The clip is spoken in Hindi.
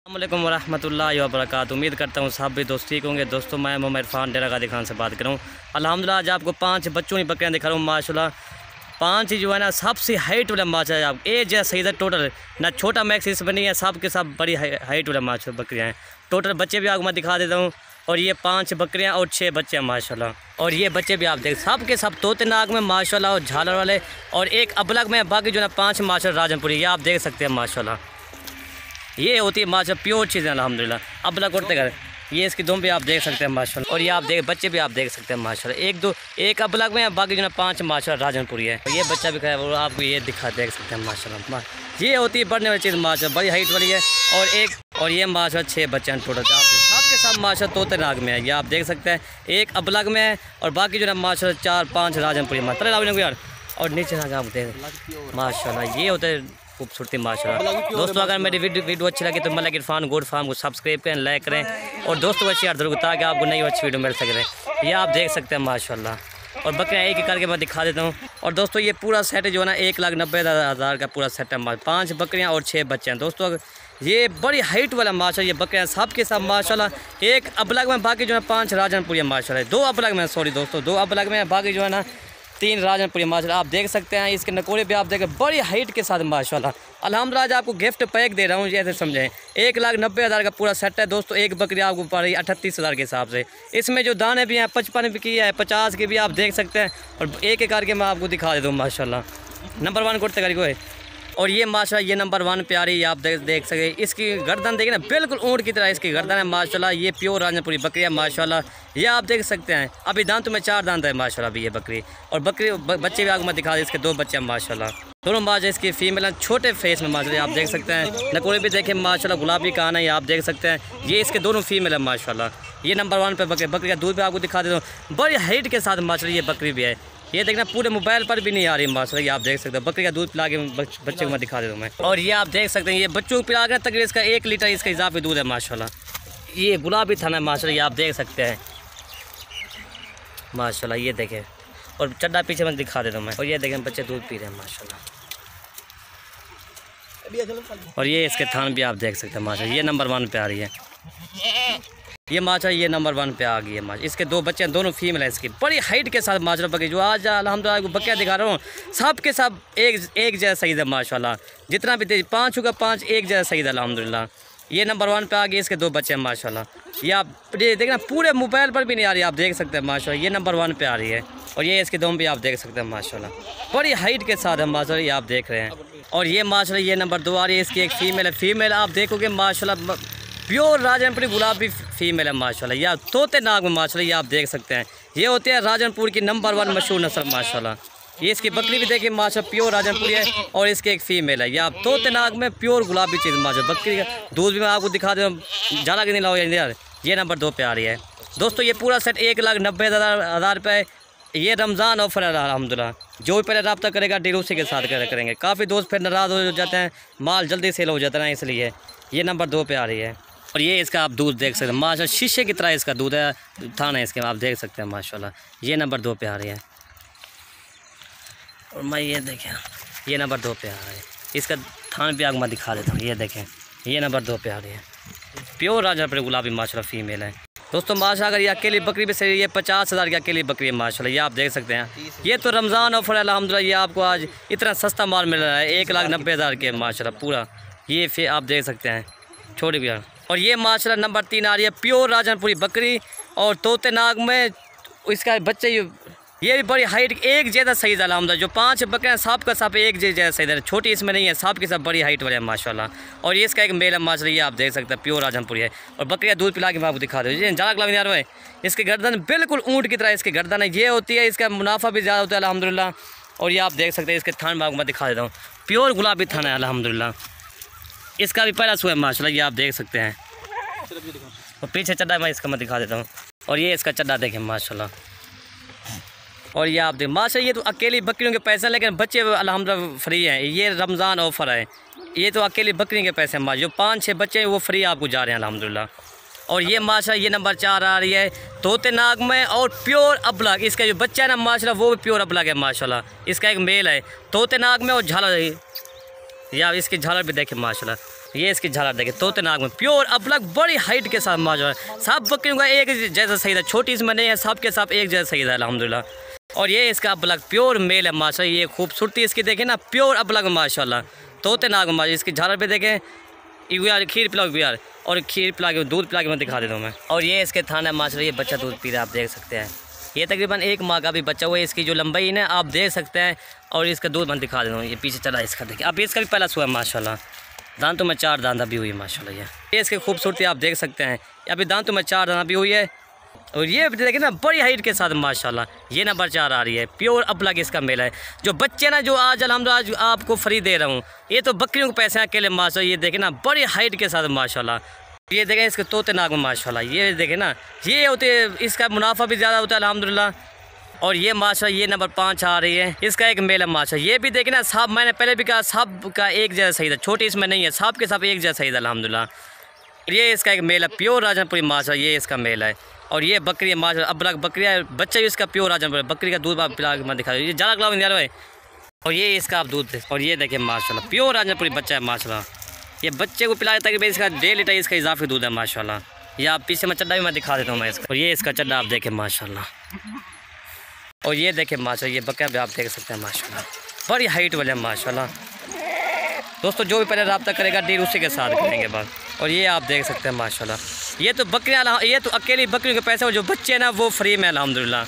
अस्सलामुअलैकुम वरहमतुल्लाहि वबरकातुहू। उम्मीद करता हूँ सब भी दोस्त ठीक होंगे। दोस्तों मैं मोहम्मद इरफान डेरा गादी खान से बात कर रहा हूँ। अल्हम्दुलिल्लाह आज आपको 5 बच्चों की बकरियाँ दिखा रहा हूँ। माशाल्लाह 5 ही जो है ना सबसे हाइट वाला माशा आप एज है सही है टोटल ना छोटा मैक्स इसमें नहीं है, सब के सब बड़ी हाइट वाला माशा बकरियाँ हैं। टोटल बच्चे भी आपको मैं दिखा देता हूँ। और ये 5 बकरियाँ और 6 बच्चे हैं माशाल्लाह। और ये बच्चे भी आप देख सब के सब तोते नाग में माशाल्लाह और झालर वाले और एक अबलग में, बाकी जो है 5 माशाल्लाह राजनपुरी ये आप देख सकते हैं माशाल्लाह। ये होती है माशा प्योर चीज़ें अल्हम्दुलिल्लाह। अबलग उड़ते कर ये इसकी दुम भी आप देख सकते हैं माशाल्लाह। और ये आप देख बच्चे भी आप देख सकते हैं माशाल्लाह। एक अबलग में, बाकी जो है 5 माशाल्लाह राजनपुरी है। ये बच्चा भी खाया वो आपको ये देख सकते हैं माशाल्लाह। ये होती है बढ़ने वाली चीज़ माशाल्लाह, बड़ी हाइट वाली है। और ये माशाल्लाह 6 बच्चे हैं टोटल। आप सब के सब माशाल्लाह तोते नाग में है। ये आप देख सकते हैं एक अबलग में है और बाकी जो है माशाल्लाह 4-5 राजनपुरी माशाल्लाह। यार और नीचे आप देख माशाल्लाह ये होते हैं खूबसूरती माशाल्लाह। दोस्तों अगर मेरी वीडियो अच्छी लगी तो मलिक इरफान गोट फार्म को सब्सक्राइब करें, लाइक करें और दोस्तों को शेयर जरूर ताकि आपको नई अच्छी वीडियो मिल सके। ये आप देख सकते हैं माशाल्लाह। और बकरियाँ एक करके मैं दिखा देता हूँ। और दोस्तों ये पूरा सेट जो है ना 1,90,000 का पूरा सेट है। 5 बकरियाँ और 6 बच्चे हैं। दोस्तों ये बड़ी हाइट वाला माशा ये बकरियाँ सब के सब माशाल्लाह। एक अबलग में, बाकी जो है 5 राजनपुरी माशाल्लाह। 2 अबलग में, सॉरी दोस्तों 2 अबलग में, बाकी जो है ना 3 राजनपुरी माशाल्लाह। आप देख सकते हैं इसके नकोरे भी आप देखें बड़ी हाइट के साथ माशाल्लाह। अल्हम्दुलिल्लाह आज आपको गिफ्ट पैक दे रहा हूँ, जैसे समझें 1,90,000 का पूरा सेट है। दोस्तों एक बकरी आपको पड़ रही है 38,000 के हिसाब से। इसमें जो दाने भी हैं 55 की है, 50 की भी आप देख सकते हैं। और एक करके मैं आपको दिखा देता हूँ माशाल्लाह। नंबर 1 कुर्ते करके है। और ये माशाल्लाह ये नंबर 1 प्यारी आप देख सके। इसकी गर्दन देखिए ना बिल्कुल ऊँट की तरह इसकी गर्दन है माशाल्लाह। ये प्योर राजनपुरी बकरी है माशाल्लाह। ये आप देख सकते हैं अभी दांत में 4 दांत है माशाल्लाह अभी ये बकरी। और बच्चे भी आपको मैं दिखा दें, इसके 2 बच्चे हैं माशाल्लाह। दोनों माशा इसकी फीमेल है छोटे फेस में माशाल्लाह आप देख सकते हैं। नकोरे भी देखें माशाल्लाह गुलाबी कान है, ये आप देख सकते हैं। ये इसके दोनों फीमेल है माशाल्लाह। ये नंबर 1 पे बकरी का दूध भी आपको दिखा देता हूँ। बड़ी हाइट के साथ माशाल्लाह ये बकरी भी है। ये देखना पूरे मोबाइल पर भी नहीं आ रही माशाल्लाह। ये आप देख सकते हैं बकरी का दूध पिला के बच्चे को मैं दिखा देता हूँ मैं। और ये आप देख सकते हैं ये बच्चों को पिला के तकरीबन इसका 1 लीटर इसका इजाफी दूध है माशाल्लाह। ये गुलाबी थाना है माशाल्लाह, ये आप देख सकते हैं माशाल्लाह। ये देखें और चड्डा पीछे मैं दिखा देता हूँ मैं। और ये देखें बच्चे दूध पी रहे हैं माशाल्लाह। और ये इसके थान भी आप देख सकते हैं माशाल्लाह। ये नंबर 1 पे आ रही है ये माशा। ये नंबर 1 पे आ गई है माशा। इसके 2 बच्चे हैं, दोनों फीमेल हैं। इसकी बड़ी हाइट के साथ माशा बकरी जो आज अल्हम्दुलिल्लाह को बकरियाँ दिखा रहा हूँ सब के सब एक जैसा सही है माशाल्लाह। जितना भी 5 होगा 5 एक जैसा सही है अल्हम्दुलिल्लाह। ये नंबर 1 पे आ गई, इसके 2 बच्चे हैं माशाल्लाह। ये आप देखना पूरे मोबाइल पर भी नहीं आ रही, आप देख सकते हैं माशाल्लाह। ये नंबर 1 पे आ रही है। और ये इसके दोम भी आप देख सकते हैं माशाल्लाह। बड़ी हाइट के साथ है माशाल्लाह, ये आप देख रहे हैं। और ये माशाल्लाह ये नंबर 2 आ रही है, इसकी एक फ़ीमेल है। फ़ीमेल आप देखोगे माशाल्लाह प्योर राजनपुरी गुलाबी फीमेल है माशाल्लाह। या तोते नाग में माशाल्लाह ये आप देख सकते हैं। ये होते हैं राजनपुर की नंबर 1 मशहूर नस्ल माशाल्लाह। ये इसकी बकरी भी देखिए माशाल्लाह प्योर राजनपुरी है। और इसके एक फ़ीमेल है। या आप तोते नाग में प्योर गुलाबी चीज़ माशाल्लाह। बकरी का दूध भी मैं आपको दिखा दूँ, ज़्यादा कि नहीं लाओ यार। ये नंबर 2 पे आ रही है। दोस्तों ये पूरा सेट 1,90,000 रुपये। ये रमज़ान ऑफर है अल्हम्दुलिल्लाह। जो भी पहले रब्ता करेगा डील उसी के साथ करेंगे। काफ़ी दोस्त फिर नाराज़ हो जाते हैं, माल जल्दी सेल हो जाता है, इसलिए ये नंबर 2 पे आ रही है। और ये इसका आप दूध देख सकते हैं माशाल्लाह, शीशे की तरह इसका दूध है, थान है इसके आप देख सकते हैं माशाल्लाह। ये नंबर 2 पे आ रही है। और मैं ये देखें ये नंबर 2 पे आ रहा है। इसका थान भी आपको मैं दिखा देता हूँ। ये देखें ये नंबर 2 पे आ रही है। प्योर राजनपुरी गुलाबी माशाल्लाह फीमेल है। दोस्तों माशा अगर ये अकेली बकरी भी सही, ये 50,000 की अकेली बकरी है माशाल्लाह। ये आप देख सकते हैं। ये तो रमज़ान ऑफर है अल्हम्दुलिल्लाह। ये आपको आज इतना सस्ता माल मिल रहा है 1,90,000 के माशाल्लाह पूरा। ये फिर आप देख सकते हैं छोटी भी। और ये माशाल्लाह नंबर 3 आ रही है प्योर राजनपुरी बकरी और तोते नाग में इसका बच्चे। ये भी बड़ी हाइट एक जैसा सही है अल्हम्दुलिल्लाह। जो 5 बकरियाँ सब का सब एक जैसा सही है, छोटी इसमें नहीं है, सब के सब बड़ी हाइट वाले हैं माशाल्लाह। और ये इसका एक मेल है माशाल्लाह। ये आप देख सकते हैं प्योर राजनपुरी है। और बकरियाँ दूध पिला के मैं आपको दिखा दूँ। ये ज़्यादा लग नहीं आ रहा है। इसकी गर्दन बिल्कुल ऊँट की तरह इसकी गर्दन है। ये होती है, इसका मुनाफा भी ज़्यादा होता है अल्हम्दुलिल्लाह। और ये आप देख सकते हैं इसके थान में आपको मैं दिखा देता हूँ। प्योर गुलाबी थान है अल्हम्दुलिल्लाह। इसका भी पहला सू है माशाल्लाह। ये आप देख सकते हैं। और पीछे चड्डा मैं इसका मैं दिखा देता हूँ। और ये इसका चड्डा देखें माशाल्लाह। और ये आप देख माशाल्लाह। ये तो अकेली बकरियों के पैसे, लेकिन बच्चे अल्हम्दुलिल्लाह फ्री हैं। ये रमज़ान ऑफर है। ये तो अकेली बकरी के पैसे माशा। जो 5-6 बच्चे हैं वो फ्री आपको जा रहे हैं अल्हम्दुलिल्लाह। और ये माशाल्लाह ये नंबर 4 आ रही है तोते नाग में और प्योर अबलग। इसका जो बच्चा है ना माशाल्लाह वो भी प्योर अबलग है माशाल्लाह। इसका एक मेल है तोते नाग में और झालर है। या इसकी झालर भी देखें माशाल्लाह। ये इसकी झालर देखें, तोते नाग में प्योर अबलग बड़ी हाइट के साथ माशाल्लाह। सब बकरियों का एक जैसा सही था, छोटी इसमें नहीं है, सब के सब एक जैसा सही था अल्हम्दुलिल्लाह। और ये इसका अबलग प्योर मेल है माशाल्लाह। ये खूबसूरती इसकी देखें ना, प्योर अबलग माशाल्लाह, तोते नाग में माशाल्लाह। इसकी झालर पे देखें, यार खीर पिलाओ यार, और खीर पिला के दूध पिला के मैं दिखा देता हूँ मैं। और ये इसके थाना माशाल्लाह, ये बच्चा दूध पी रहा है, आप देख सकते हैं। ये तकरीबन 1 माह का भी बच्चा हुआ है। इसकी जो लंबाई है आप देख सकते हैं। और इसका दूध मैं दिखा देता हूँ, ये पीछे चला इसका देखिए। अब इसका भी पहला सुआ है माशाल्लाह, दांतों में 4 दांत भी हुई है माशाल्लाह। ये इसकी खूबसूरती आप देख सकते हैं, अभी दांतों में 4 दांत भी हुई है। और ये देखिए ना बड़ी हाइट के साथ माशाल्लाह, ये नंबर 4 आ रही है, प्योर अबलग इसका मेल है। जो बच्चे ना जो आज अल्हम्दुलिल्लाह आपको फ्री दे रहा हूँ, ये तो बकरियों के पैसे अकेले माशाल्लाह। ये देखें ना बड़ी हाइट के साथ माशाल्लाह। ये देखें इसके तोते नाग में माशाल्लाह, ये देखें ना, ये होते इसका मुनाफा भी ज़्यादा होता है अल्हम्दुलिल्लाह। और ये माशाल्लाह ये नंबर 5 आ रही है, इसका एक मेल है माशाल्लाह। ये भी देखें ना, सब मैंने पहले भी कहा सब का एक जैसा सही था, छोटी इसमें नहीं है, सब के सब एक जैसा सही था अल्हम्दुलिल्लाह। ये इसका एक मेल है प्योर राजनपुरी माशाल्लाह, ये इसका मेल है। और ये बकरी है माशाल्लाह, अबलग बकरी है, बच्चा भी इसका प्योर राजनपुरी, बकरी का दूध आप पिला के मैं दिखा, ये ज़्यादा खिलाओ यार भाई। और ये इसका आप दूध, और ये देखिए माशाल्लाह प्योर राजनपुरी बच्चा है माशाल्लाह। ये बच्चे को पिलाया था कि भाई इसका 1.5 लीटर इसका इजाफी दूध है माशाल्लाह। ये आप पीछे में चड्डा भी मैं दिखा देता हूँ मैं इसका। और ये इसका चड्डा आप देखें माशाल्लाह। और ये देखें माशाल्लाह, ये बकरा भी आप देख सकते हैं माशाल्लाह, बड़ी हाइट वाले माशाल्लाह। दोस्तों जो भी पहले रब्ता करेगा डील उसी के साथ करेंगे बात। और ये आप देख सकते हैं माशाल्लाह, ये तो बकरियाँ, ये तो अकेली बकरियों के पैसे, और जो बच्चे हैं ना वो फ्री में अल्हम्दुलिल्लाह।